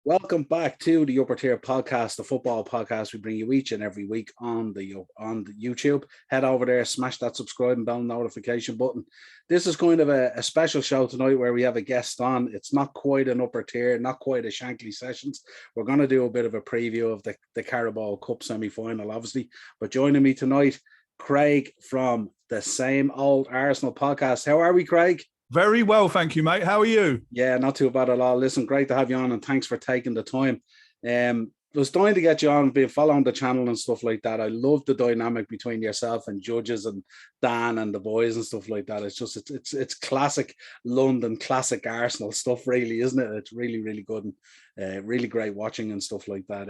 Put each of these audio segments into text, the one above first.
Welcome back to the Upper Tier Podcast, the football podcast we bring you each and every week on the YouTube. Head over there, smash that subscribe and bell notification button. This is kind of a special show tonight where we have a guest on. It's not quite an upper tier, not quite a Shankly sessions. We're going to do a bit of a preview of the Carabao Cup semi-final, obviously. But joining me tonight, Craig from the Same Old Arsenal podcast. How are we, Craig? Very well, thank you, mate. How are you? Yeah, not too bad at all. Listen, great to have you on, and thanks for taking the time. I was dying to get you on, been following the channel and stuff like that. I love the dynamic between yourself and Judges and Dan and the boys and stuff like that. It's just it's classic London, classic Arsenal stuff, really, isn't it? It's really, really good and really great watching and stuff like that.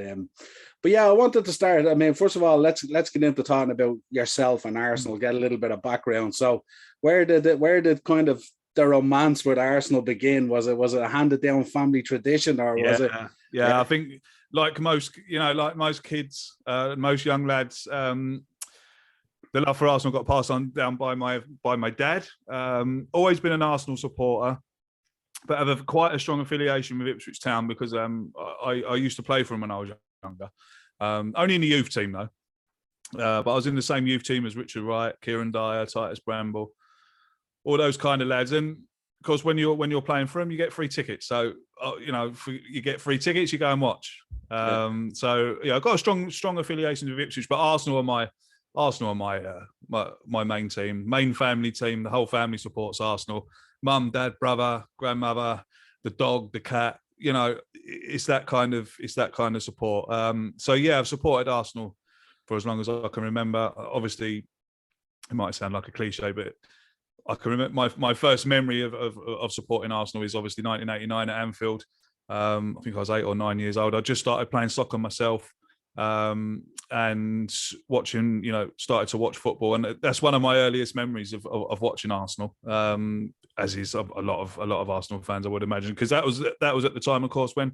But yeah, I wanted to start. I mean, first of all, let's get into talking about yourself and Arsenal. Get a little bit of background. So, where did kind of the romance with Arsenal begin? Was it a handed down family tradition, or was it? Yeah, I think like most kids, most young lads, the love for Arsenal got passed on down by my dad. Always been an Arsenal supporter, but have quite a strong affiliation with Ipswich Town because I used to play for them when I was younger. Only in the youth team though, but I was in the same youth team as Richard Wright, Kieran Dyer, Titus Bramble, all those kind of lads. And of course, when you're playing for them, you get free tickets. So you get free tickets, you go and watch. So yeah, I've got a strong affiliation with Ipswich, but Arsenal are my main team, main family team. The whole family supports Arsenal. Mum, dad, brother, grandmother, the dog, the cat. You know, it's that kind of support. So yeah, I've supported Arsenal for as long as I can remember. Obviously, it might sound like a cliche, but I can remember my first memory of supporting Arsenal is obviously 1989 at Anfield. I think I was 8 or 9 years old. I just started playing soccer myself and watching, started to watch football. And that's one of my earliest memories of watching Arsenal, as is a lot of Arsenal fans, I would imagine, because that was at the time, of course, when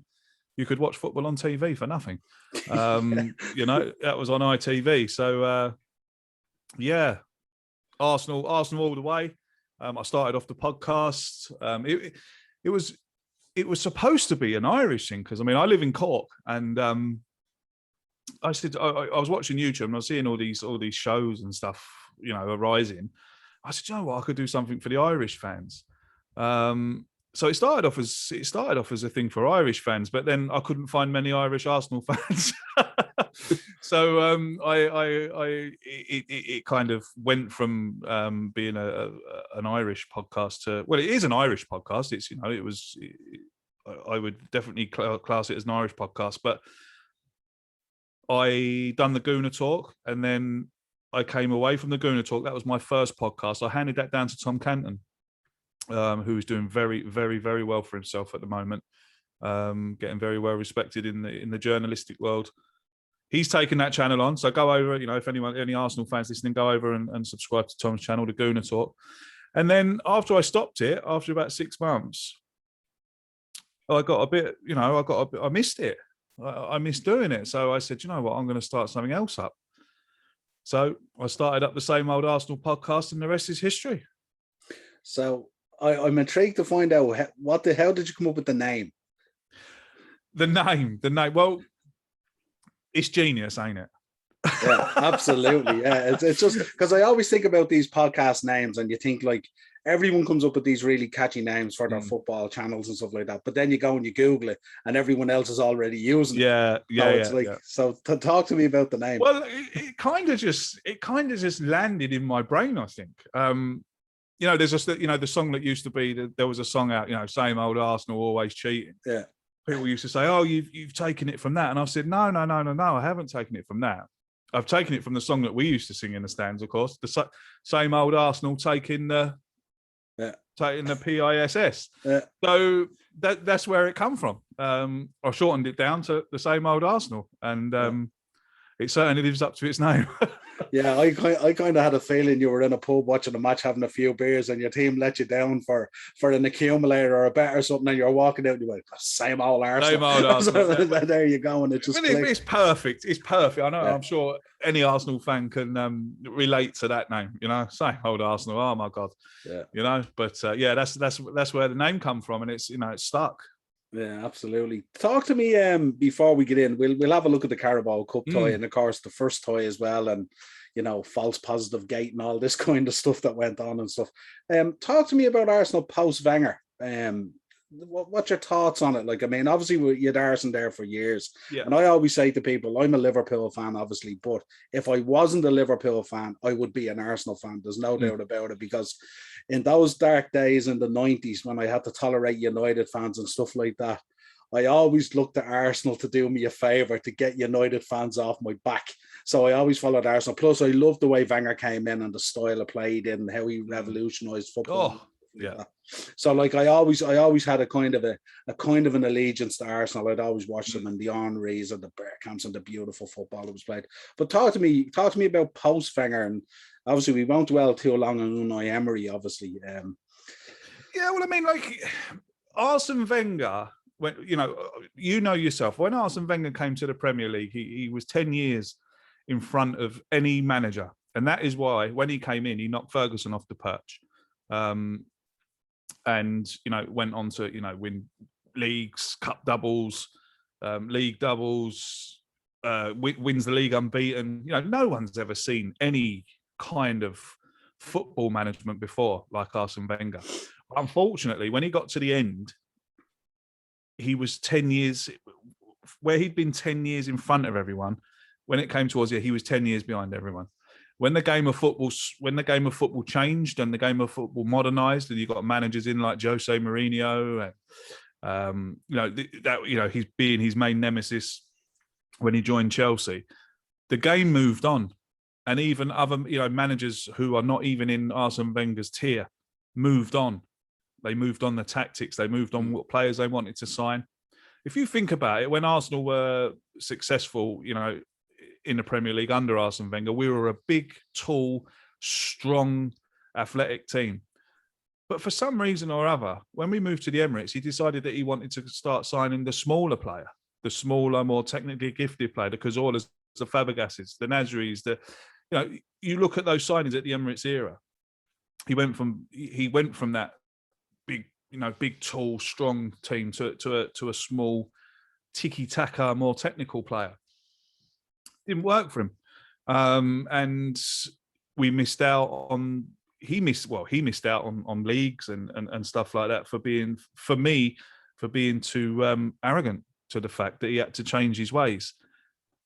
you could watch football on TV for nothing. That was on ITV. So, yeah, Arsenal all the way. I started off the podcast. It was supposed to be an Irish thing because I live in Cork, and I was watching YouTube and I was seeing all these shows and stuff, arising. I said, you know what, I could do something for the Irish fans. So it started off as a thing for Irish fans, but then I couldn't find many Irish Arsenal fans. So it kind of went from being an Irish podcast to, well, it is an Irish podcast. It's I would definitely class it as an Irish podcast, but I done the Gooner Talk, and then I came away from the Gooner Talk. That was my first podcast. I handed that down to Tom Canton, who is doing very, very, very well for himself at the moment, getting very well respected in the journalistic world. He's taken that channel on, so go over. If any Arsenal fans listening, go over and subscribe to Tom's channel, the Gooner Talk. And then after I stopped it, after about 6 months, I got a bit. I missed it. I missed doing it. So I said, you know what, I'm going to start something else up. So I started up the Same Old Arsenal podcast, and the rest is history. So I'm intrigued to find out how did you come up with the name? The name. Well, it's genius, ain't it? Yeah, absolutely. Yeah, it's just because I always think about these podcast names, and you think like everyone comes up with these really catchy names for their football channels and stuff like that. But then you go and you Google it, and everyone else is already using it. So talk to me about the name. Well, it kind of just landed in my brain, I think. There's just the song that used to be there was a song out, same old Arsenal always cheating. Yeah. People used to say, "Oh, you've taken it from that," and I've said, "No, I haven't taken it from that. I've taken it from the song that we used to sing in the stands, of course. The same old Arsenal taking the PISS." Yeah. So that's where it come from. I shortened it down to the Same Old Arsenal, and it certainly lives up to its name. Yeah, I kind of had a feeling you were in a pub watching a match, having a few beers, and your team let you down for an accumulator or a bet or something, and you're walking out and you're like, same old Arsenal. Same old Arsenal. There you go, and it just it's perfect. It's perfect. I know. Yeah. I'm sure any Arsenal fan can relate to that name. Same old Arsenal. Oh my God. Yeah. But that's where the name come from, and it's it's stuck. Yeah, absolutely. Talk to me before we get in. We'll have a look at the Carabao Cup tie, and of course the first tie as well, and false positive gate and all this kind of stuff that went on and stuff. Talk to me about Arsenal post Wenger. What's your thoughts on it? Like, I mean, obviously you had Arsenal there for years, Yeah. and I always say to people, I'm a Liverpool fan, obviously, but if I wasn't a Liverpool fan, I would be an Arsenal fan. There's no doubt about it, because in those dark days in the 90s when I had to tolerate United fans and stuff like that, I always looked to Arsenal to do me a favour to get United fans off my back. So I always followed Arsenal. Plus, I loved the way Wenger came in and the style of played and how he revolutionised football. Oh, yeah. So like I always had a kind of an allegiance to Arsenal. I'd always watch them in the Henrys and the Bergkamps and the beautiful football that was played. But talk to me about post Wenger, and obviously we won't dwell too long on Unai Emery, obviously. Yeah, well, I mean, like Arsene Wenger, when yourself, when Arsene Wenger came to the Premier League, he was 10 years in front of any manager, and that is why when he came in, he knocked Ferguson off the perch. And went on to win leagues, cup doubles, league doubles, wins the league unbeaten. No one's ever seen any kind of football management before like Arsene Wenger. Unfortunately, when he got to the end, he was 10 years where he'd been 10 years in front of everyone. When it came towards he was 10 years behind everyone. When the game of football changed and the game of football modernized, and you got managers in like Jose Mourinho, and he's being his main nemesis when he joined Chelsea, the game moved on, and even other managers who are not even in Arsene Wenger's tier moved on. They moved on the tactics. They moved on what players they wanted to sign. If you think about it, when Arsenal were successful, in the Premier League under Arsene Wenger, we were a big, tall, strong, athletic team. But for some reason or other, when we moved to the Emirates, he decided that he wanted to start signing the smaller player, the smaller, more technically gifted player, the Cazolas, the Fabregases, the Nasris. You look at those signings at the Emirates era. He went from that big, tall, strong team to a small, tiki-taka, more technical player. Didn't work for him, and we missed out on. He missed out on leagues and stuff like that for being too arrogant to the fact that he had to change his ways,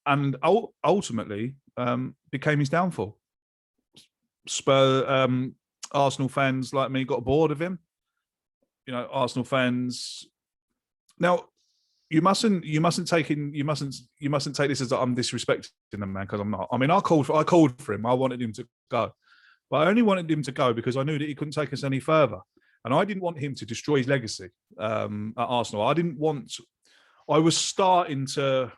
and ultimately became his downfall. Arsenal fans like me got bored of him. Arsenal fans now. You mustn't take this as I'm disrespecting the man, because I'm not. I mean, I called for him. I wanted him to go, but I only wanted him to go because I knew that he couldn't take us any further, and I didn't want him to destroy his legacy at Arsenal. I was starting to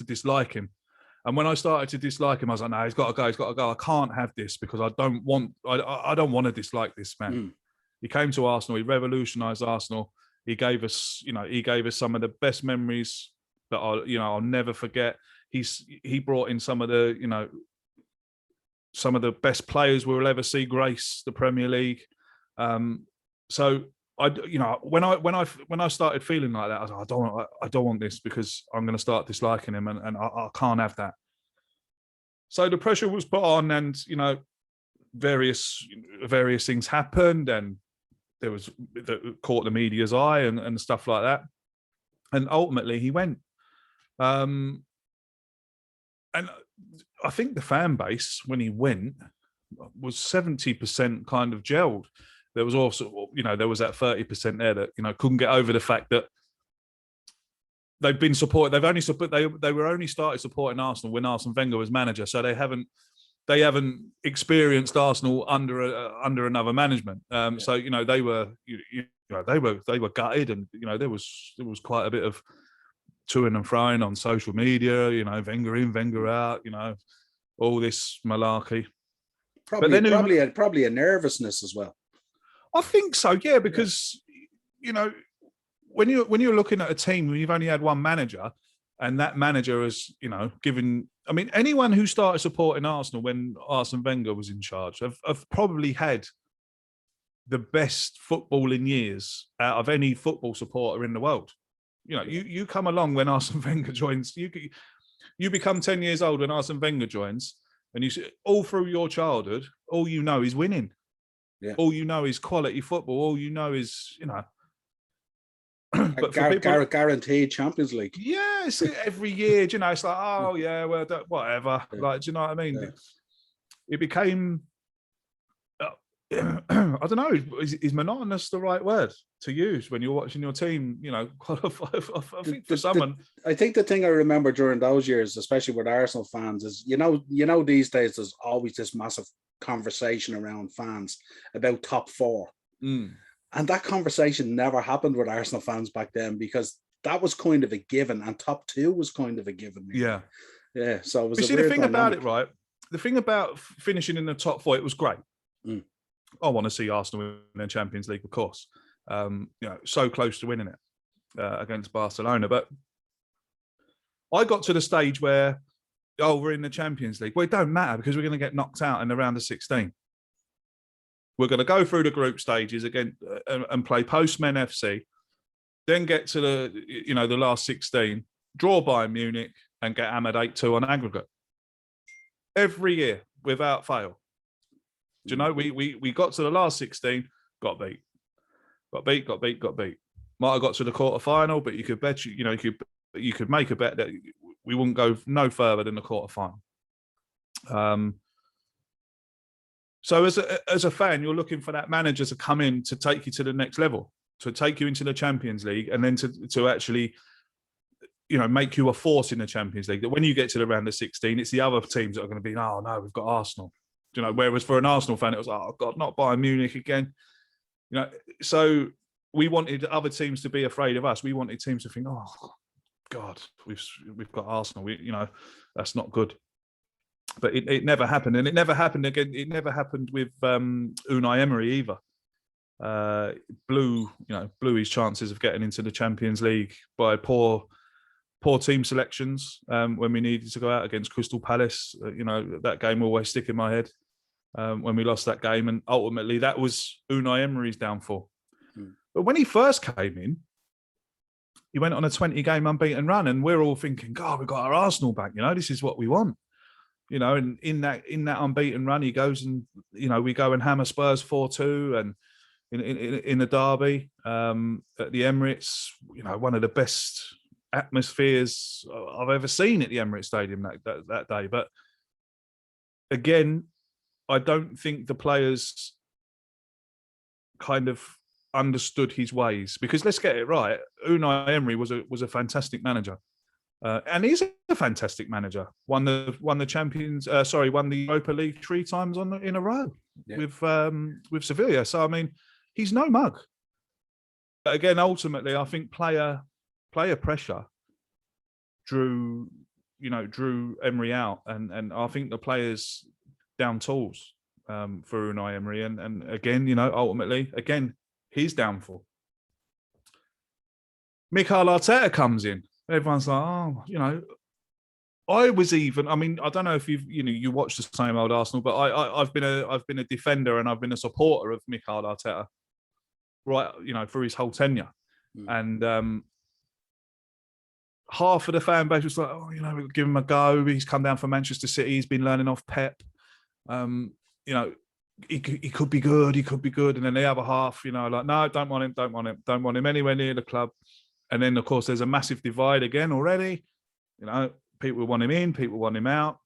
dislike him, and when I started to dislike him, I was like, no, he's got to go. I can't have this, because I don't want to dislike this man. He came to Arsenal. He revolutionised Arsenal. He gave us some of the best memories that I'll never forget. He brought in some of the best players we will ever see grace the Premier League. So when I started feeling like that, I was like, I don't want this, because I'm going to start disliking him, and I can't have that. So the pressure was put on, and various things happened, and there was that caught the media's eye and stuff like that. And ultimately he went. And I think the fan base, when he went, was 70% kind of gelled. There was also, there was that 30% there that, couldn't get over the fact that they've been supported. They were only started supporting Arsenal when Arsene Wenger was manager. So they haven't experienced Arsenal under another management. So they were gutted, and there was quite a bit of toing and froing on social media. Wenger in, Wenger out. All this malarkey. Probably a nervousness as well. I think so, yeah, because when you're looking at a team where you've only had one manager, and that manager has, given. I mean, anyone who started supporting Arsenal when Arsene Wenger was in charge have probably had the best footballing years out of any football supporter in the world. You know, you come along when Arsene Wenger joins. You become 10 years old when Arsene Wenger joins, and you see, all through your childhood, all you know is winning. Yeah. All you know is quality football. All you know is, you know. But for people, guaranteed Champions League. Yes, every year, you know, it's like, oh yeah, well, whatever. Yeah. Like, do you know what I mean? Yeah. It became, I don't know, is monotonous the right word to use when you're watching your team, you know, qualify? I think for someone. I think the thing I remember during those years, especially with Arsenal fans, is you know these days there's always this massive conversation around fans about top four. And that conversation never happened with Arsenal fans back then, because that was kind of a given, and top two was kind of a given. Yeah. Yeah. So it was the thing about it, right? The thing about finishing in the top four, it was great. I want to see Arsenal win the Champions League, of course. You know, so close to winning it against Barcelona. But I got to the stage where, we're in the Champions League. Well, it don't matter, because we're going to get knocked out in the round of 16. We're going to go through the group stages again and play Postmen FC, then get to the last 16, draw Bayern Munich, and get hammered 8-2 on aggregate. Every year, without fail. Do you know, we got to the last 16, got beat. Might have got to the quarter final, but you could bet you could make a bet that we wouldn't go no further than the quarter final. So as a fan, you're looking for that manager to come in to take you to the next level, to take you into the Champions League, and then to actually, you know, make you a force in the Champions League. That when you get to the round of 16, it's the other teams that are going to be, oh no, we've got Arsenal. You know, whereas for an Arsenal fan, it was, oh God, not Bayern Munich again. You know, so we wanted other teams to be afraid of us. We wanted teams to think, oh God, we've got Arsenal. You know, that's not good. But it never happened, and it never happened again. It never happened with Unai Emery either. Blew his chances of getting into the Champions League by poor team selections when we needed to go out against Crystal Palace. You know, that game will always stick in my head when we lost that game, and ultimately that was Unai Emery's downfall. But when he first came in, he went on a 20-game unbeaten run, and we're all thinking, God, we've got our Arsenal back. You know, this is what we want. You know, and in that unbeaten run, he goes and, you know, we go and hammer Spurs 4-2, and in the derby at the Emirates, you know, one of the best atmospheres I've ever seen at the Emirates Stadium that day. But again, I don't think the players kind of understood his ways, because let's get it right, Unai Emery was a fantastic manager. And he's a fantastic manager. Won the Europa League 3 times in a row with Sevilla. So I mean, he's no mug. But again, ultimately, I think player pressure drew Emery out, and I think the players down tools for Unai Emery, and again, you know, ultimately, again, his downfall. Mikel Arteta comes in. Everyone's like, oh, you know, I don't know if you watch the same old Arsenal, but I've been a defender, and I've been a supporter of Mikel Arteta, right, you know, for his whole tenure. And half of the fan base was like, oh, you know, we'll give him a go. He's come down from Manchester City. He's been learning off Pep. You know, he could be good. He could be good. And then the other half, you know, like, no, don't want him anywhere near the club. And then, of course, there's a massive divide again already. You know, people want him in, people want him out.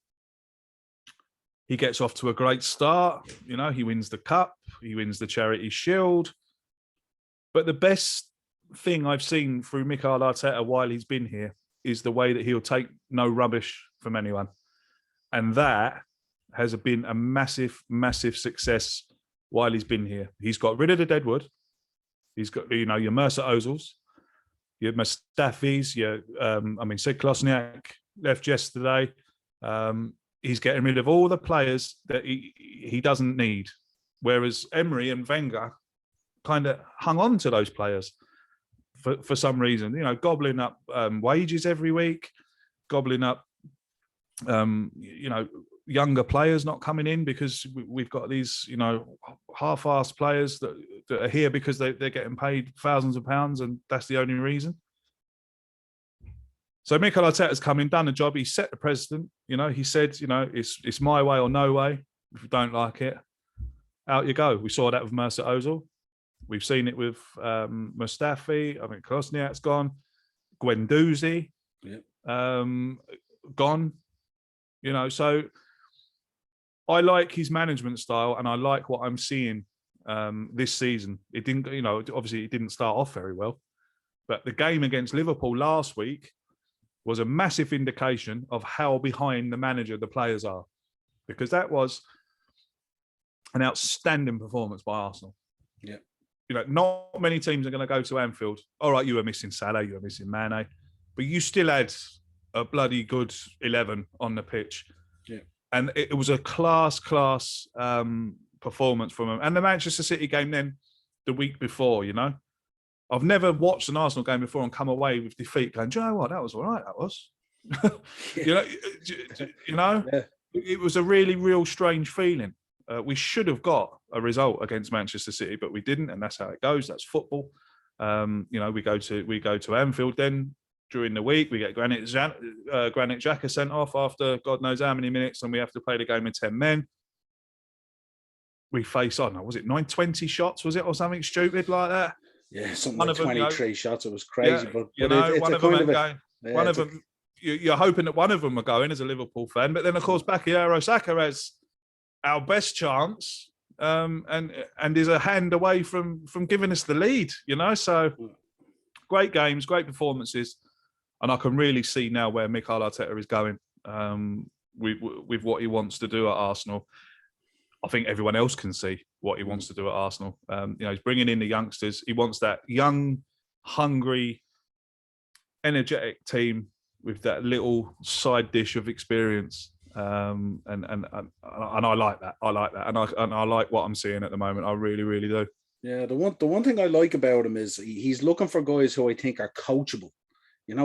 He gets off to a great start. You know, he wins the cup. He wins the Charity Shield. But the best thing I've seen through Mikel Arteta while he's been here is the way that he'll take no rubbish from anyone. And that has been a massive, massive success while he's been here. He's got rid of the deadwood. He's got, you know, your Mercer Ozils, your Mustafis, Sid Klosniak left yesterday. He's getting rid of all the players that he doesn't need. Whereas Emery and Wenger kind of hung on to those players for some reason, you know, gobbling up wages every week, gobbling up, younger players not coming in because we've got these, half-assed players that are here because they're getting paid thousands of pounds, and that's the only reason. So Mikel Arteta's come in, done the job. He set the precedent. He said, it's my way or no way. If you don't like it, out you go. We saw that with Mesut Ozil. We've seen it with Mustafi. I think Krasniak's gone. Guendouzi, gone. So I like his management style, and I like what I'm seeing this season. It didn't, obviously it didn't start off very well, but the game against Liverpool last week was a massive indication of how behind the manager the players are, because that was an outstanding performance by Arsenal. Yeah. Not many teams are going to go to Anfield. All right, you were missing Salah, you were missing Mane, but you still had a bloody good 11 on the pitch. Yeah. And it was a class performance from them. And the Manchester City game then, the week before, I've never watched an Arsenal game before and come away with defeat going, do you know what, that was all right, that was. Yeah. It was a really, real strange feeling. We should have got a result against Manchester City, but we didn't, and that's how it goes. That's football. We go to Anfield then during the week. We get Granit Xhaka sent off after God knows how many minutes, and we have to play the game with 10 men. We face, was it 20 shots, was it, or something stupid like that? Yeah, something like 23 shots. It was crazy. Yeah, but it's one a of them kind of going. One of them, you're hoping that one of them are going as a Liverpool fan, but then of course Bukayo Saka has our best chance, and is a hand away from giving us the lead. So great games, great performances, and I can really see now where Mikel Arteta is going with what he wants to do at Arsenal. I think everyone else can see what he wants to do at Arsenal. He's bringing in the youngsters. He wants that young, hungry, energetic team with that little side dish of experience. And I like that. I like that, and I like what I'm seeing at the moment. I really, really do. Yeah, the one thing I like about him is he's looking for guys who I think are coachable.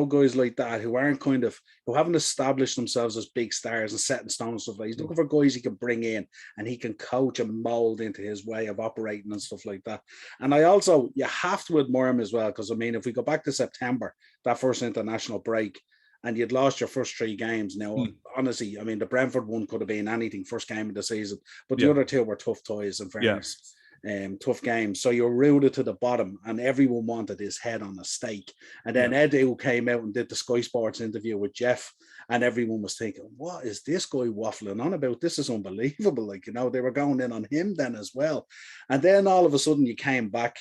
Guys like that who haven't established themselves as big stars and set in stone and stuff like that. He's looking for guys he can bring in and he can coach and mold into his way of operating and stuff like that. And you have to admire him as well, because if we go back to September, that first international break, and you'd lost your first 3 games. Now, honestly, the Brentford one could have been anything, first game of the season, but the other 2 were tough ties, in fairness. Yeah. Tough games. So you're rooted to the bottom, and everyone wanted his head on a stake. And then Edu came out and did the Sky Sports interview with Jeff, and everyone was thinking, what is this guy waffling on about? This is unbelievable. They were going in on him then as well. And then all of a sudden you came back.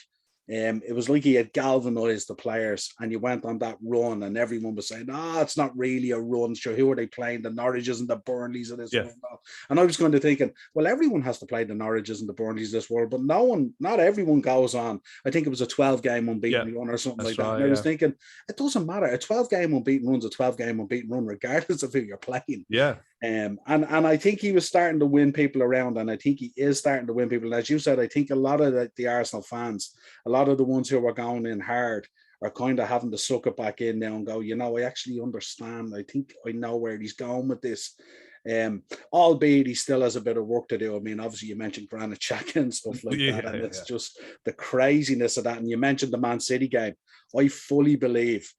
It was like he had galvanized the players, and you went on that run, and everyone was saying, it's not really a run. Sure, who are they playing? The Norwiches and the Burnleys of this world. And I was kind of thinking, well, everyone has to play the Norwiches and the Burnleys of this world, but not everyone goes on. I think it was a 12-game unbeaten run or something like that. Right, and I was thinking, it doesn't matter. A 12-game unbeaten run's a 12-game unbeaten run, regardless of who you're playing. Yeah. And I think he was starting to win people around, and I think he is starting to win people. And as you said, I think a lot of the Arsenal fans, a lot of the ones who are going in hard, are kind of having to suck it back in now and go, I actually understand. I think I know where he's going with this. Albeit he still has a bit of work to do. Obviously you mentioned Granit Xhaka and stuff like that, and it's just the craziness of that. And you mentioned the Man City game. I fully believe,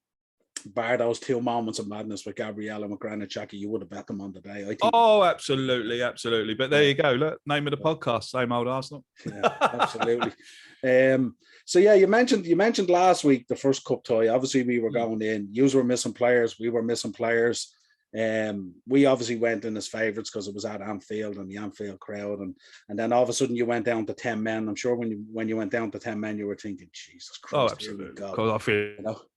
bar those 2 moments of madness with Gabriel and with Granit Xhaka, you would have bet them on the day. I think. Oh, absolutely. But there you go. Look, name of the podcast, same old Arsenal. Yeah, absolutely. So yeah, you mentioned last week the first cup tie. Obviously, we were going in. You were missing players. We were missing players. We obviously went in as favourites because it was at Anfield and the Anfield crowd, and then all of a sudden you went down to 10 men. I'm sure when you went down to 10 men, you were thinking, Jesus Christ! Oh, absolutely. Because I feel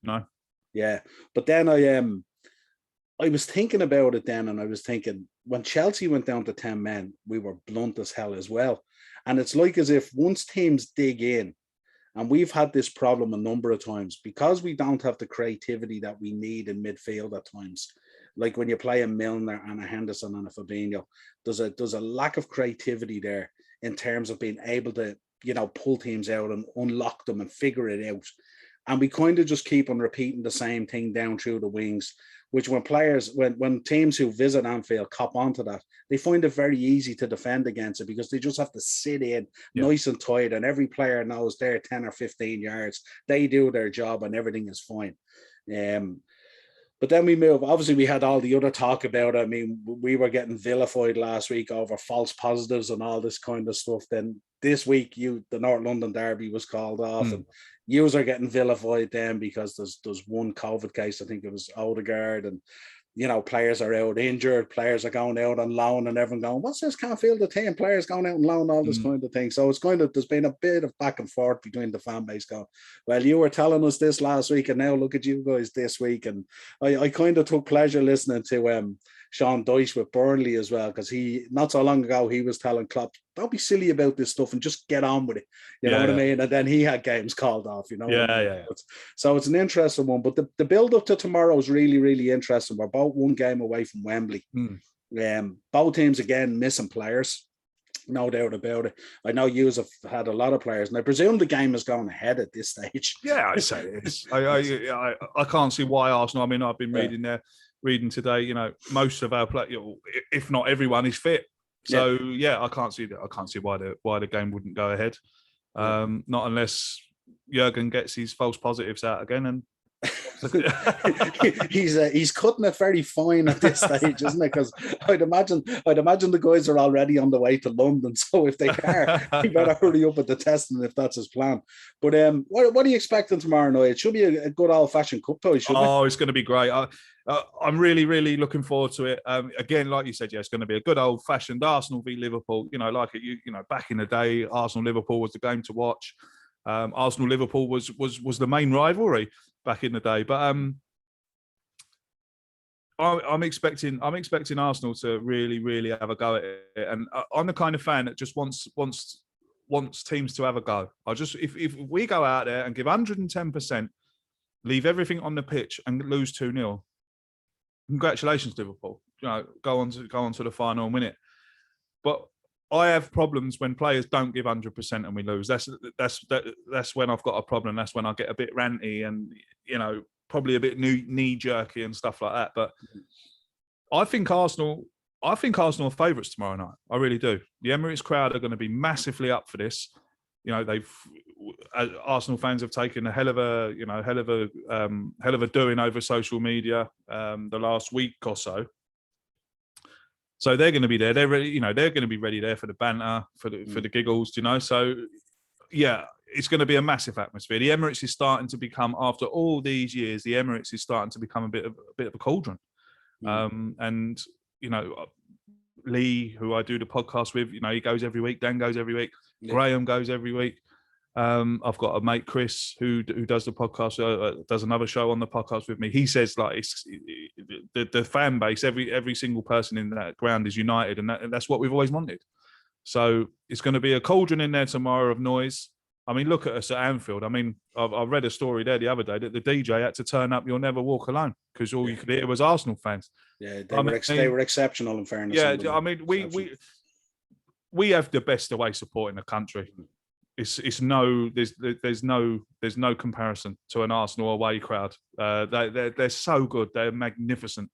no. Yeah, but then I was thinking about it then, and I was thinking when Chelsea went down to 10 men, we were blunt as hell as well. And it's like as if once teams dig in, and we've had this problem a number of times because we don't have the creativity that we need in midfield at times. Like when you play a Milner and a Henderson and a Fabinho, there's a lack of creativity there in terms of being able to, pull teams out and unlock them and figure it out. And we kind of just keep on repeating the same thing down through the wings, which when teams who visit Anfield cop onto that, they find it very easy to defend against it because they just have to sit in nice and tight, and every player knows they're 10 or 15 yards. They do their job and everything is fine. But then we move. Obviously, we had all the other talk about it. I mean, we were getting vilified last week over false positives and all this kind of stuff. Then this week, the North London Derby was called off, and yous are getting vilified then because there's one COVID case. I think it was Odegaard, and players are out injured, players are going out on loan, and everyone going, "What's this? Can't feel the team." Players going out on loan, all this kind of thing. So there's been a bit of back and forth between the fan base going, "Well, you were telling us this last week, and now look at you guys this week." And I kind of took pleasure listening to Sean Dyche with Burnley as well, because he, not so long ago, he was telling Klopp, "Don't be silly about this stuff and just get on with it." You know what I mean? And then he had games called off, So it's an interesting one. But the build up to tomorrow is really, really interesting. We're about one game away from Wembley. Both teams, again, missing players. No doubt about it. I know you have had a lot of players, and I presume the game is going ahead at this stage. Yeah, I'd say it is. I can't see why Arsenal. I mean, I've been reading today. Most of our players, if not everyone, is fit. So I can't see that. I can't see why the game wouldn't go ahead. Not unless Jurgen gets his false positives out again and. He's cutting it very fine at this stage, isn't it? Because I'd imagine the guys are already on the way to London. So if they are, he better hurry up with the testing if that's his plan. But what are you expecting tomorrow night? It should be a good old-fashioned cup tie, shouldn't it? Oh, it's going to be great. I'm really, really looking forward to it. Again, like you said, it's going to be a good old-fashioned Arsenal v Liverpool. Back in the day, Arsenal-Liverpool was the game to watch. Arsenal-Liverpool was the main rivalry back in the day, but I'm expecting Arsenal to really, really have a go at it, and I'm the kind of fan that just wants teams to have a go. If we go out there and give 110%, leave everything on the pitch and lose 2-0, congratulations, Liverpool. Go on to the final and win it. But I have problems when players don't give 100% and we lose. That's when I've got a problem. That's when I get a bit ranty and probably a bit knee jerky and stuff like that. But I think Arsenal are favourites tomorrow night. I really do. The Emirates crowd are going to be massively up for this. Arsenal fans have taken a hell of a doing over social media the last week or so. So they're going to be there. They're ready. They're going to be ready there for the banter, for the giggles. So it's going to be a massive atmosphere. The Emirates is starting to become, after all these years, the Emirates is starting to become a bit of a cauldron. And Lee, who I do the podcast with, he goes every week. Dan goes every week. Graham goes every week. I've got a mate, Chris, who does the podcast, does another show on the podcast with me. He says it's the fan base, every single person in that ground is united, and that's what we've always wanted. So it's going to be a cauldron in there tomorrow of noise. I mean, look at us at Anfield. I mean, I read a story there the other day that the DJ had to turn up "You'll Never Walk Alone" because all you could hear was Arsenal fans. Yeah, they were exceptional in fairness. Yeah, I mean, we have the best away support in the country. There's no comparison to an Arsenal away crowd. They're so good. They're magnificent.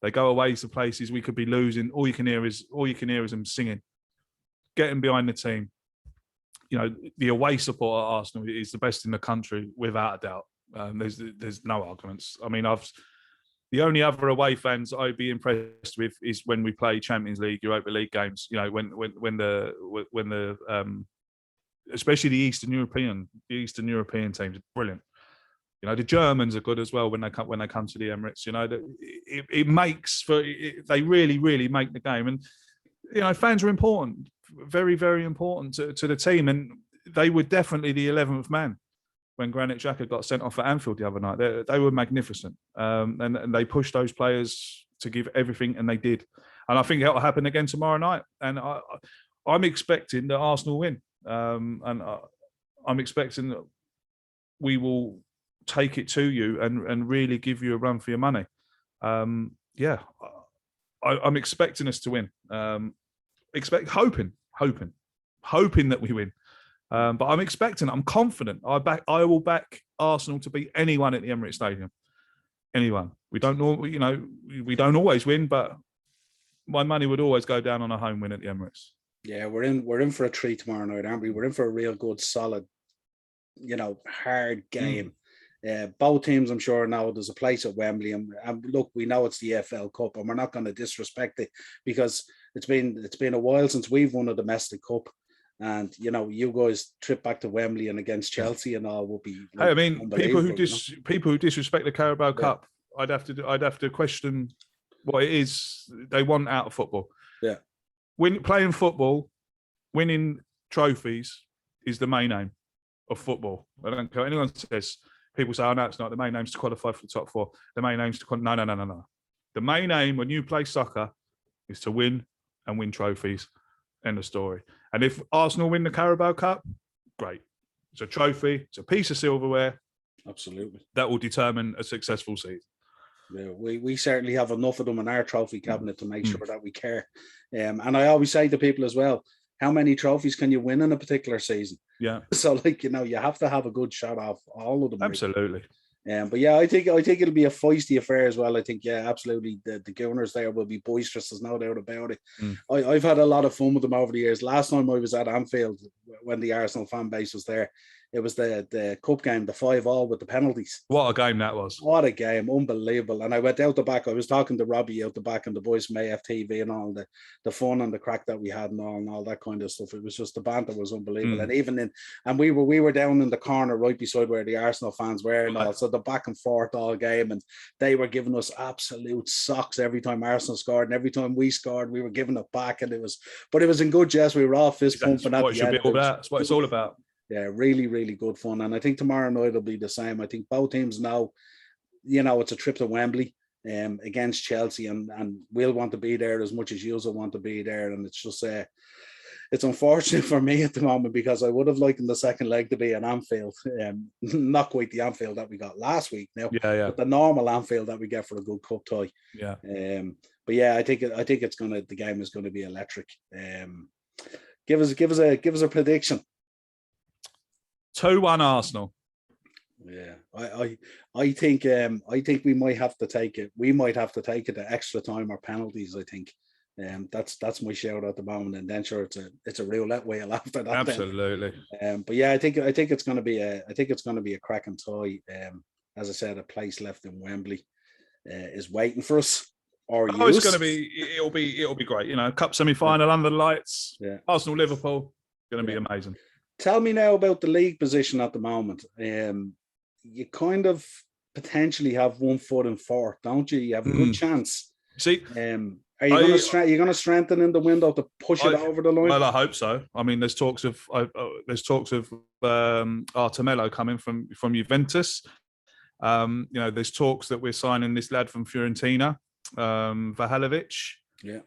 They go away to places we could be losing. All you can hear is them singing, getting behind the team. The away support at Arsenal is the best in the country without a doubt. There's no arguments. I mean, the only other away fans I'd be impressed with is when we play Champions League, Europa League games. When the especially the Eastern European teams are brilliant. The Germans are good as well when they come to the Emirates. It makes for they really, really make the game, and fans are important, very, very important to the team, and they were definitely the 11th man when Granit Xhaka got sent off at Anfield the other night. They were magnificent, and they pushed those players to give everything, and they did. And I think that will happen again tomorrow night. And I'm expecting that Arsenal win. And I'm expecting that we will take it to you and really give you a run for your money. I'm expecting us to win. Hoping that we win. But I'm expecting. I'm confident. I will back Arsenal to beat anyone at the Emirates Stadium. Anyone. We don't know. We don't always win, but my money would always go down on a home win at the Emirates. Yeah, we're in for a treat tomorrow night, aren't we? We're in for a real good, solid, hard game. Both teams, I'm sure, now there's a place at Wembley, and look, we know it's the FL Cup, and we're not going to disrespect it because it's been a while since we've won a domestic cup, and you guys trip back to Wembley and against Chelsea and all will be. Hey, I mean, people who disrespect the Carabao Cup, I'd have to question what it is they want out of football. Yeah, playing football, winning trophies is the main aim of football. I don't care what anyone says. People say, "Oh no, it's not." The main aim is to qualify for the top four. The main aim is to no. The main aim when you play soccer is to win and win trophies. End of story. And if Arsenal win the Carabao Cup, great. It's a trophy. It's a piece of silverware. Absolutely. That will determine a successful season. Yeah, we certainly have enough of them in our trophy cabinet to make sure that we care. And I always say to people as well, how many trophies can you win in a particular season? Yeah. So you have to have a good shot off all of them. Absolutely. Really. But yeah, I think it'll be a feisty affair as well. I think, yeah, absolutely. The Gunners there will be boisterous. There's no doubt about it. I've had a lot of fun with them over the years. Last time I was at Anfield when the Arsenal fan base was there, it was the cup game, the 5-5 with the penalties. What a game that was. What a game. Unbelievable. And I went out the back. I was talking to Robbie out the back and the boys from AFTV and all the fun and the crack that we had and all that kind of stuff. It was just the banter was unbelievable. And even we were down in the corner right beside where the Arsenal fans were and all. So the back and forth all game, and they were giving us absolute socks every time Arsenal scored, and every time we scored, we were giving it back. And it was in good jest. We were all fist pumping at the end. That's what it's all about. Yeah, really, really good fun. And I think tomorrow night will be the same. I think both teams know, it's a trip to Wembley against Chelsea, and we'll want to be there as much as you'll want to be there. And it's just, it's unfortunate for me at the moment because I would have liked in the second leg to be an Anfield. Not quite the Anfield that we got last week now, but the normal Anfield that we get for a good cup tie. Yeah. But yeah, I think the game is going to be electric. Give us a prediction. 2-1 Arsenal. Yeah, I think we might have to take it. We might have to take it to extra time or penalties. I think, that's my shout at the moment. And then sure, it's a roulette wheel after that. Absolutely. But yeah, I think it's going to be a cracking tie. As I said, a place left in Wembley is waiting for us. It's going to be. It'll be great. Cup semi-final under the lights. Yeah. Arsenal Liverpool going to be amazing. Tell me now about the league position at the moment. You kind of potentially have one foot in fourth, don't you? You have a good chance. See, are you going to strengthen in the window to push it over the line? Well, I hope so. I mean, there's talks of Artemelo coming from Juventus. There's talks that we're signing this lad from Fiorentina, Vahalovic,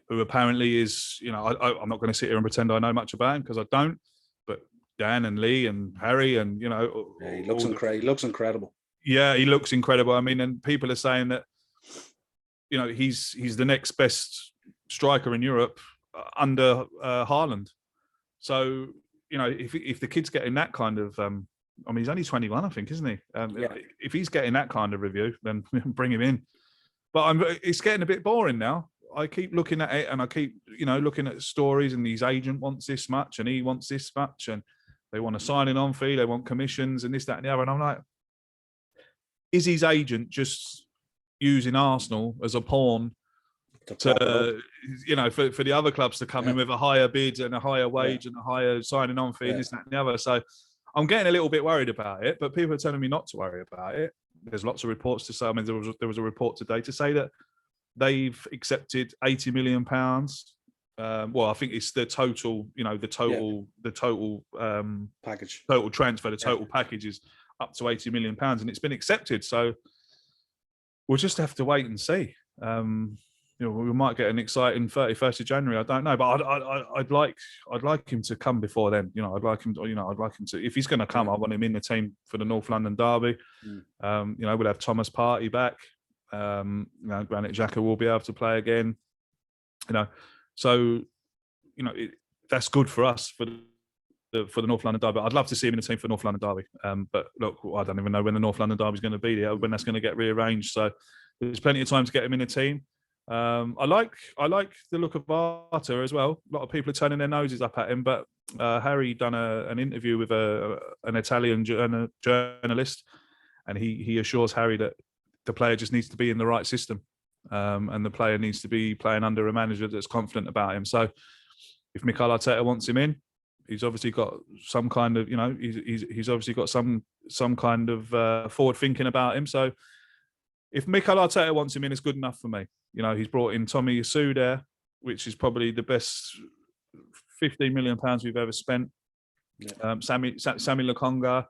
who apparently is. I'm not going to sit here and pretend I know much about him because I don't. But Dan and Lee and Harry and he looks incredible. Yeah, he looks incredible. I mean, and people are saying that he's the next best striker in Europe under Haaland. So if the kid's getting that kind of, he's only 21, I think, isn't he? If he's getting that kind of review, then bring him in. But it's getting a bit boring now. I keep looking at it and I keep looking at stories, and his agent wants this much and he wants this much, and they want a signing on fee, they want commissions and this, that, and the other. And I'm like, is his agent just using Arsenal as a pawn for the other clubs to come in with a higher bid and a higher wage and a higher signing on fee and this, that, and the other? So I'm getting a little bit worried about it, but people are telling me not to worry about it. There's lots of reports to say. I mean, there was a report today to say that they've accepted £80 million. I think it's the total, the total package, total transfer, the total package is up to £80 million, and it's been accepted. So we'll just have to wait and see. We might get an exciting 31st of January. I don't know, but I'd like him to come before then. I'd like him to. If he's going to come, I want him in the team for the North London derby. We'll have Thomas Partey back. Granit Xhaka will be able to play again. So that's good for us. for the North London derby. I'd love to see him in the team for North London derby. But look, I don't even know when the North London derby is going to be there, when that's going to get rearranged. So there's plenty of time to get him in the team. I like the look of Arthur as well. A lot of people are turning their noses up at him, but Harry done an interview with an Italian journalist, and he assures Harry that the player just needs to be in the right system, and the player needs to be playing under a manager that's confident about him. So if Mikel Arteta wants him in, he's obviously got some kind of, he's obviously got some kind of forward thinking about him. So if Mikel Arteta wants him in, it's good enough for me. He's brought in Tommy Yasu there, which is probably the best £15 million we've ever spent. Yeah. Sammy Lokonga,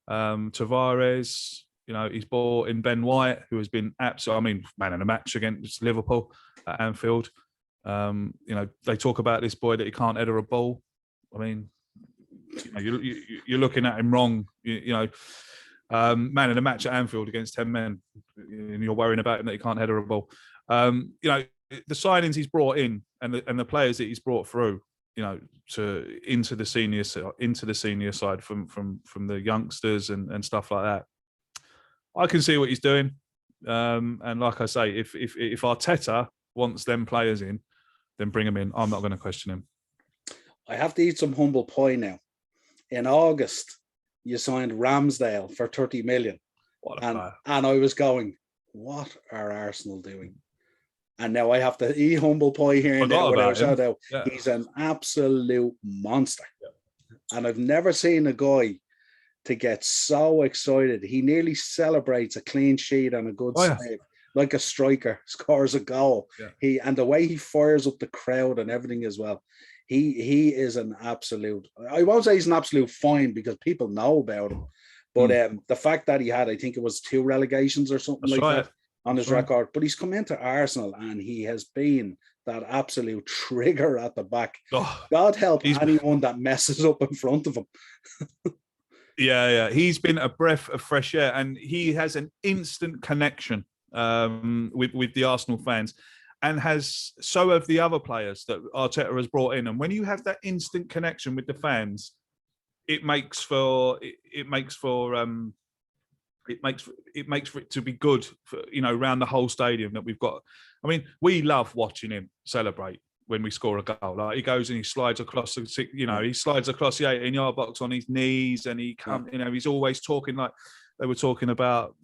Tavares. He's brought in Ben White, who has been absolutely, man of the match against Liverpool at Anfield. They talk about this boy that he can't header a ball. I mean, you're looking at him wrong. Man of the match at Anfield against 10 men, and you're worrying about him that he can't header a ball. The signings he's brought in and the players that he's brought through, into the senior side from the youngsters and stuff like that. I can see what he's doing, and like I say, if Arteta wants them players in, then bring them in. I'm not going to question him. I have to eat some humble pie now. In August, you signed Ramsdale for 30 million. And I was going, what are Arsenal doing? And now I have to eat humble pie here and there. Yeah. He's an absolute monster. Yeah. And I've never seen a guy to get so excited. He nearly celebrates a clean sheet and a good save. Like a striker, scores a goal. Yeah. And the way he fires up the crowd and everything as well. He is an absolute, I won't say he's an absolute find because people know about him. But the fact that he had, I think it was 2 relegations or something that on his record. But he's come into Arsenal and he has been that absolute trigger at the back. Oh, God help anyone that messes up in front of him. Yeah. He's been a breath of fresh air, and he has an instant connection with the Arsenal fans. And so have the other players that Arteta has brought in. And when you have that instant connection with the fans, it makes for it to be good for, around the whole stadium that we've got. I mean, we love watching him celebrate when we score a goal. Like he goes and he slides across the 18-yard box on his knees, and he's always talking like they were talking about.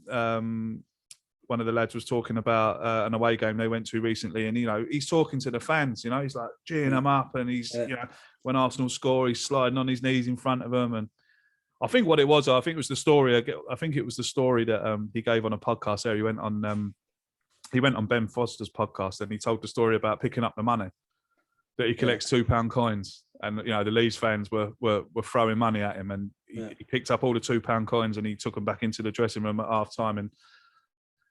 One of the lads was talking about an away game they went to recently, and he's talking to the fans. He's like cheering them up, and he's when Arsenal score, he's sliding on his knees in front of them. And I think what it was, I think it was the story. I think it was the story that he gave on a podcast there. He went on Ben Foster's podcast, and he told the story about picking up the money that he collects £2 coins, and the Leeds fans were throwing money at him, and he picked up all the £2 coins and he took them back into the dressing room at half time. And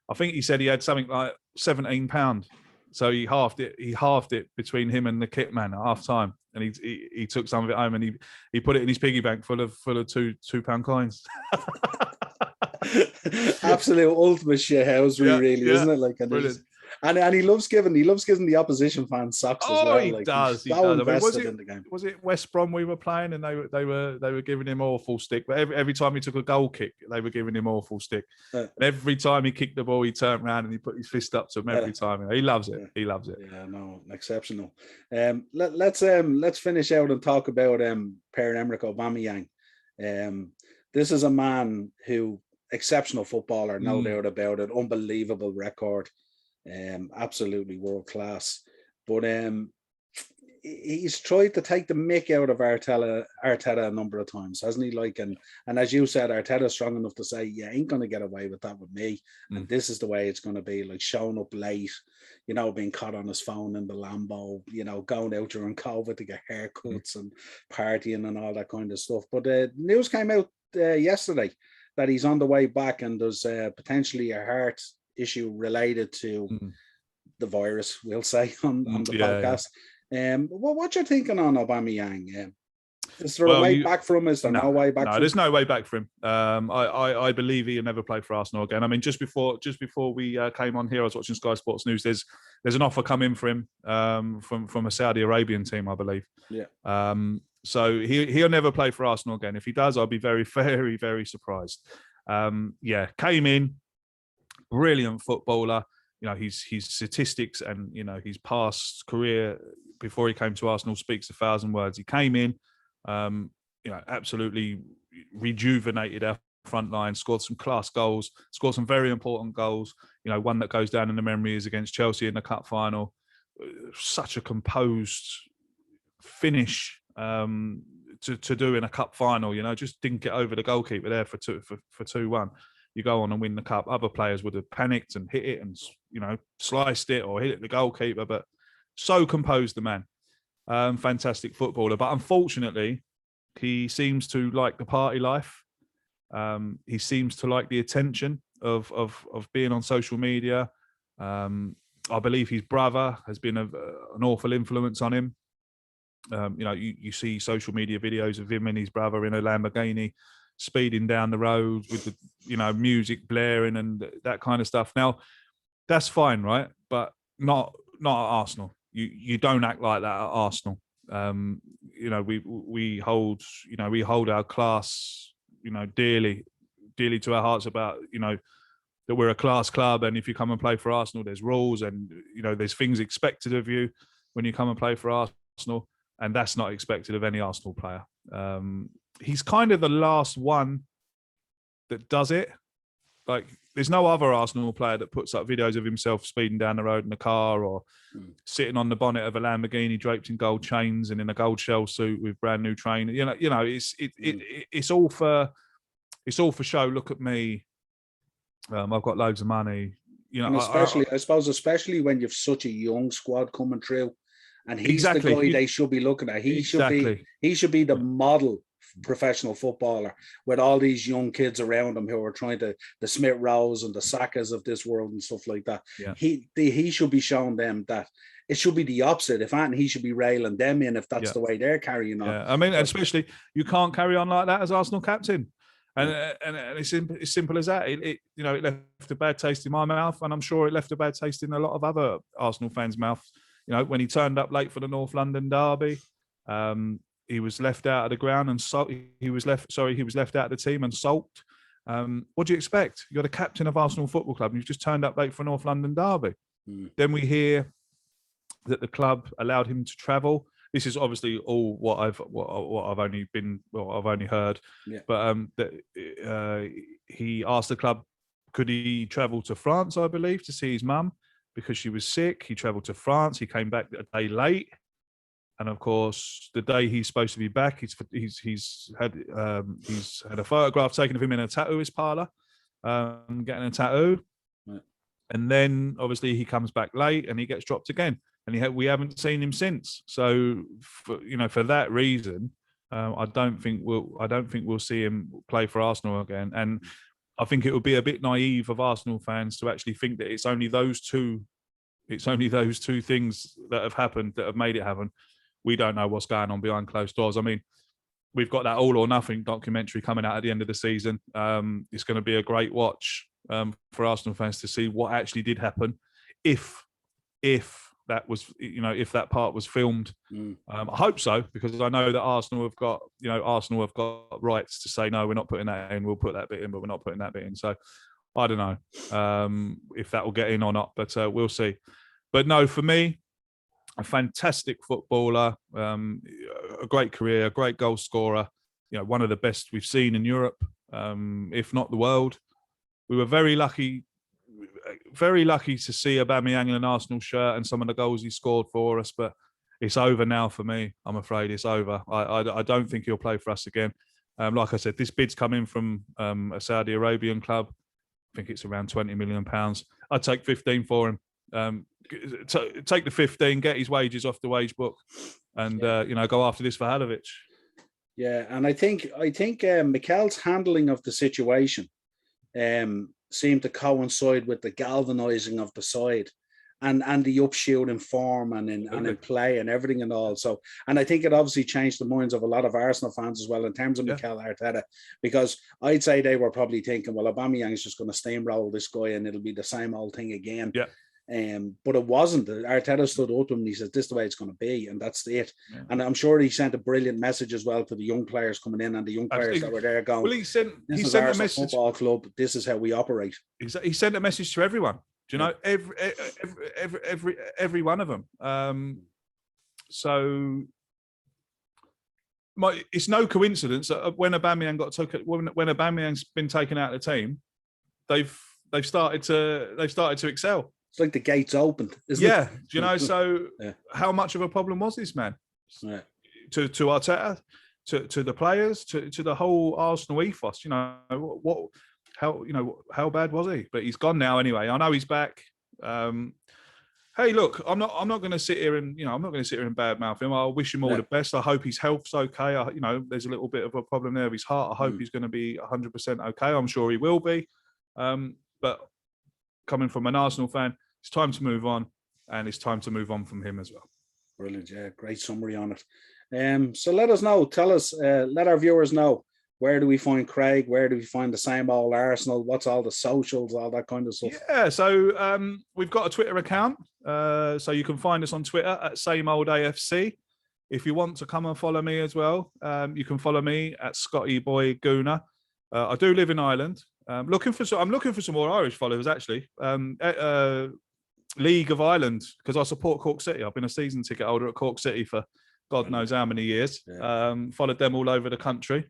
I think he said he had something like £17. So he halved it between him and the kit man at half time. And he took some of it home, and he put it in his piggy bank full of £2 coins. Absolute ultimate shithousery, really, isn't it? Like, and he loves giving the opposition fans socks as well. He does. He does. In the game. Was it West Brom we were playing, and they were giving him awful stick? But every time he took a goal kick, they were giving him awful stick. And every time he kicked the ball, he turned around and he put his fist up to him every time. He loves it. He loves it. Yeah, no, exceptional. Let's finish out and talk about Pierre-Emerick Aubameyang. This is a man who exceptional footballer, no doubt about it. Unbelievable record. Absolutely world class, but he's tried to take the mick out of Arteta a number of times, hasn't he? Like, and as you said, Arteta's strong enough to say, "Yeah, ain't gonna get away with that with me," and this is the way it's gonna be. Like showing up late, being caught on his phone in the Lambo, going out during COVID to get haircuts and partying and all that kind of stuff. But news came out yesterday that he's on the way back, and there's potentially a heart issue related to the virus, we'll say, on the podcast. What you're thinking on Aubameyang? Is there a way back for him? Is there no way back? No, there's no way back for him. I believe he'll never play for Arsenal again. I mean, just before we came on here, I was watching Sky Sports News. There's an offer coming for him from a Saudi Arabian team, I believe. Yeah. So he'll never play for Arsenal again. If he does, I'll be very, very, very surprised. Came in, brilliant footballer. His statistics and his past career before he came to Arsenal speaks 1,000 words. He came in, absolutely rejuvenated our front line, scored some class goals, scored some very important goals. One that goes down in the memory is against Chelsea in the cup final. Such a composed finish to do in a cup final. Just didn't get over the goalkeeper there for 2-1. You go on and win the cup. Other players would have panicked and hit it and sliced it or hit it the goalkeeper, but so composed the man. Fantastic footballer, but unfortunately, he seems to like the party life. He seems to like the attention of being on social media. I believe his brother has been an awful influence on him. You see social media videos of him and his brother in a Lamborghini speeding down the road with the music blaring and that kind of stuff. Now, that's fine, right? But not at Arsenal. You don't act like that at Arsenal. We hold our class dearly to our hearts about that we're a class club, and if you come and play for Arsenal, there's rules and there's things expected of you when you come and play for Arsenal, and that's not expected of any Arsenal player. He's kind of the last one that does it. Like, there's no other Arsenal player that puts up videos of himself speeding down the road in a car or sitting on the bonnet of a Lamborghini draped in gold chains and in a gold shell suit with brand new trainers. It's all for show. Look at me. I've got loads of money. And especially when you've such a young squad coming through, and he's the guy they should be looking at. He should be the model professional footballer with all these young kids around him who are trying to, the Smith Rowes and the Sakas of this world and stuff like that. Yeah. He should be showing them that it should be the opposite. If anything, he should be railing them in if that's the way they're carrying on. Yeah. I mean, especially you can't carry on like that as Arsenal captain. And it's simple as that. It left a bad taste in my mouth, and I'm sure it left a bad taste in a lot of other Arsenal fans' mouths. When he turned up late for the North London derby, he was left out of the ground and he was left out of the team and sulked. What do you expect? You're the captain of Arsenal Football Club, and you've just turned up late for North London derby. Then we hear that the club allowed him to travel. This is obviously all what I've only heard, but that he asked the club, could he travel to France, I believe, to see his mum because she was sick. He travelled to France. He came back a day late, and of course, the day he's supposed to be back, he's had a photograph taken of him in a tattooist parlour, getting a tattoo, and then obviously he comes back late and he gets dropped again. And we haven't seen him since. So, for that reason, I don't think we'll see him play for Arsenal again. And I think it would be a bit naive of Arsenal fans to actually think that it's only those two things that have happened that have made it happen. We don't know what's going on behind closed doors. I mean, we've got that All or Nothing documentary coming out at the end of the season. It's going to be a great watch for Arsenal fans to see what actually did happen, if that was, if that part was filmed. I hope so, because I know that Arsenal have got rights to say, no, we're not putting that in. We'll put that bit in, but we're not putting that bit in. So I don't know if that will get in or not, but we'll see. But no, for me, a fantastic footballer, a great career, a great goal scorer. One of the best we've seen in Europe, if not the world. We were very lucky to see Aubameyang in an Arsenal shirt and some of the goals he scored for us, but it's over now for me. I'm afraid it's over. I don't think he'll play for us again. Like I said, this bid's coming from a Saudi Arabian club. I think it's around £20 million. I'd take 15 for him. Take the 15, get his wages off the wage book, and go after this for Halovic. Yeah, and I think Mikel's handling of the situation seemed to coincide with the galvanizing of the side and the upshoot in form and in play and everything and all. So, and I think it obviously changed the minds of a lot of Arsenal fans as well in terms of Mikel Arteta, because I'd say they were probably thinking, well, Aubameyang is just going to steamroll this guy and it'll be the same old thing again. Yeah. But it wasn't. Arteta stood up to him and he said, "This is the way it's going to be," and that's it. Yeah. And I'm sure he sent a brilliant message as well to the young players coming in and the young players that were there going. Well, he sent a message. Football club. This is how we operate. He sent a message to everyone. Do you know every one of them? So it's no coincidence that when Aubameyang's been taken out of the team, they've started to excel. It's like the gates opened, isn't it? Yeah, do you know? So how much of a problem was this man? Yeah. To Arteta, to the players, to the whole Arsenal ethos. You know how bad was he? But he's gone now anyway. I know he's back. Hey, look, I'm not going to sit here and badmouth him. I wish him all the best. I hope his health's okay. There's a little bit of a problem there with his heart. I hope he's going to be 100% okay. I'm sure he will be. But coming from an Arsenal fan, it's time to move on, and it's time to move on from him as well. Brilliant, yeah, great summary on it. So let us know. Tell us, let our viewers know, where do we find Craig? Where do we find the Same Old Arsenal? What's all the socials, all that kind of stuff? Yeah, so we've got a Twitter account. So you can find us on Twitter at Same Old AFC. If you want to come and follow me as well, you can follow me at Scotty Boy Gooner. I do live in Ireland. I'm looking for some more Irish followers, actually. League of Ireland, because I support Cork City. I've been a season ticket holder at Cork City for God knows how many years. Yeah. Followed them all over the country.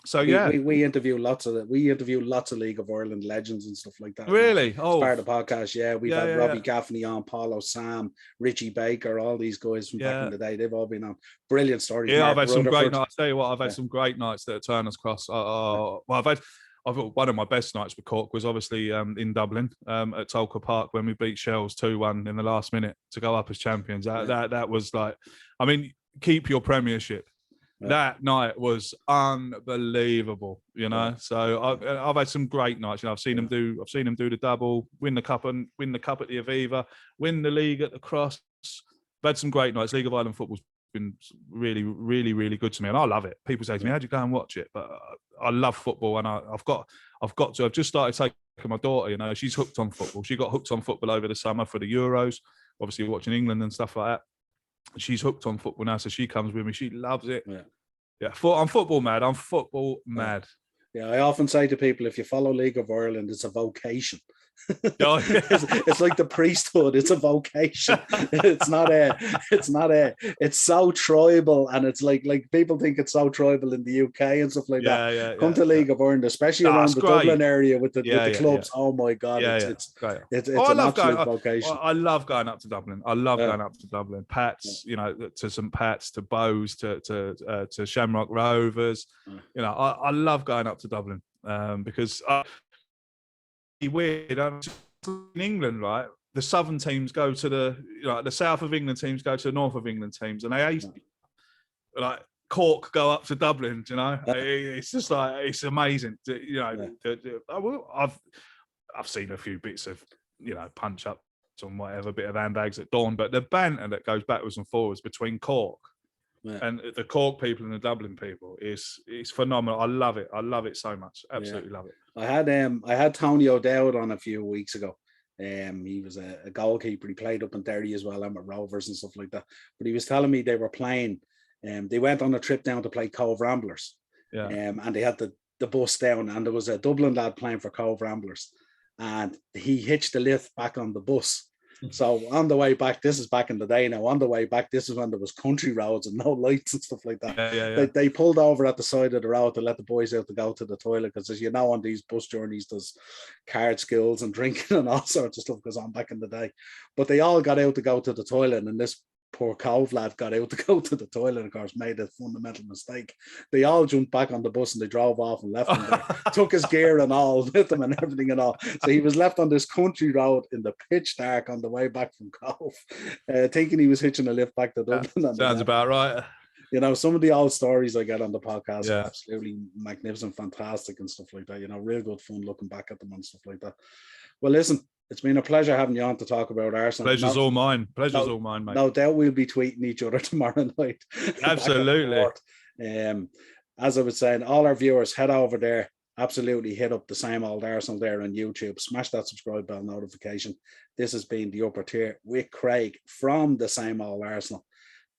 So we interview lots of League of Ireland legends and stuff like that. Really? As part of the podcast, we've had Robbie Gaffney on, Paulo Sam, Richie Baker, all these guys from back in the day. They've all been on. Brilliant stories. Yeah, I've had some great nights. I tell you what, I've had some great nights at Turner's Cross. I've got one of my best nights with Cork was obviously in Dublin at Tolka Park when we beat Shells 2-1 in the last minute to go up as champions. That was like, I mean, keep your premiership. Yeah. That night was unbelievable, you know. Yeah. So I've had some great nights. You know, I've seen them do the double, win the cup at the Aviva, win the league at the Cross. I've had some great nights. League of Ireland football's been really, really, really good to me, and I love it. People say to me, "How'd you go and watch it?" But I love football, and I've got to. I've just started taking my daughter. You know, she's hooked on football. She got hooked on football over the summer for the Euros. Obviously, watching England and stuff like that. She's hooked on football now, so she comes with me. She loves it. Yeah. I'm football mad. Yeah, I often say to people, if you follow League of Ireland, it's a vocation. It's like the priesthood. It's a vocation. It's so tribal, and it's like people think it's so tribal in the UK and stuff like that. Come to League of Ireland, especially around the Dublin area with the clubs. Oh my God, it's great. It's an absolute vocation. I love going up to Dublin. I love going up to Dublin. Pats, you know, to St. Pat's, to Bows, to Shamrock Rovers. You know, I love going up to Dublin because. Weird. In England, right? The southern teams go to the south of England teams go to the north of England teams, and they like Cork go up to Dublin. You know, it's just like it's amazing. You know, I've seen a few bits of punch ups and whatever, bit of handbags at dawn, but the banter that goes backwards and forwards between Cork and the Cork people and the Dublin people is phenomenal. I love it so much. Absolutely love it. I had Tony O'Dowd on a few weeks ago. He was a goalkeeper. He played up in Derry as well, and with Rovers and stuff like that. But he was telling me they were playing. They went on a trip down to play Cove Ramblers. Yeah. And they had the bus down, and there was a Dublin lad playing for Cove Ramblers, and he hitched the lift back on the bus. So on the way back, this is back in the day now, on the way back, this is when there was country roads and no lights and stuff like that. They pulled over at the side of the road to let the boys out to go to the toilet, because as you know, on these bus journeys, there's card skills and drinking and all sorts of stuff goes on back in the day. But they all got out to go to the toilet, and this poor Cove lad got out to go to the toilet, of course, made a fundamental mistake. They all jumped back on the bus and they drove off and left him there. Took his gear and all with him and everything and all. So he was left on this country road in the pitch dark on the way back from Cove, thinking he was hitching a lift back to Dublin. Sounds about right. You know, some of the old stories I get on the podcast are absolutely magnificent, fantastic and stuff like that. You know, real good fun looking back at them and stuff like that. Well, listen, it's been a pleasure having you on to talk about Arsenal. Pleasure's all mine. Pleasure's all mine, mate. No doubt we'll be tweeting each other tomorrow night. Absolutely. As I was saying, all our viewers, head over there, absolutely hit up the Same Old Arsenal there on YouTube. Smash that subscribe bell notification. This has been The Upper Tier with Craig from the Same Old Arsenal.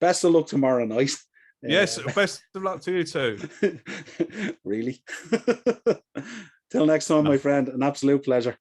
Best of luck tomorrow night. Yes, best of luck to you too. Really? Till next time, my friend, an absolute pleasure.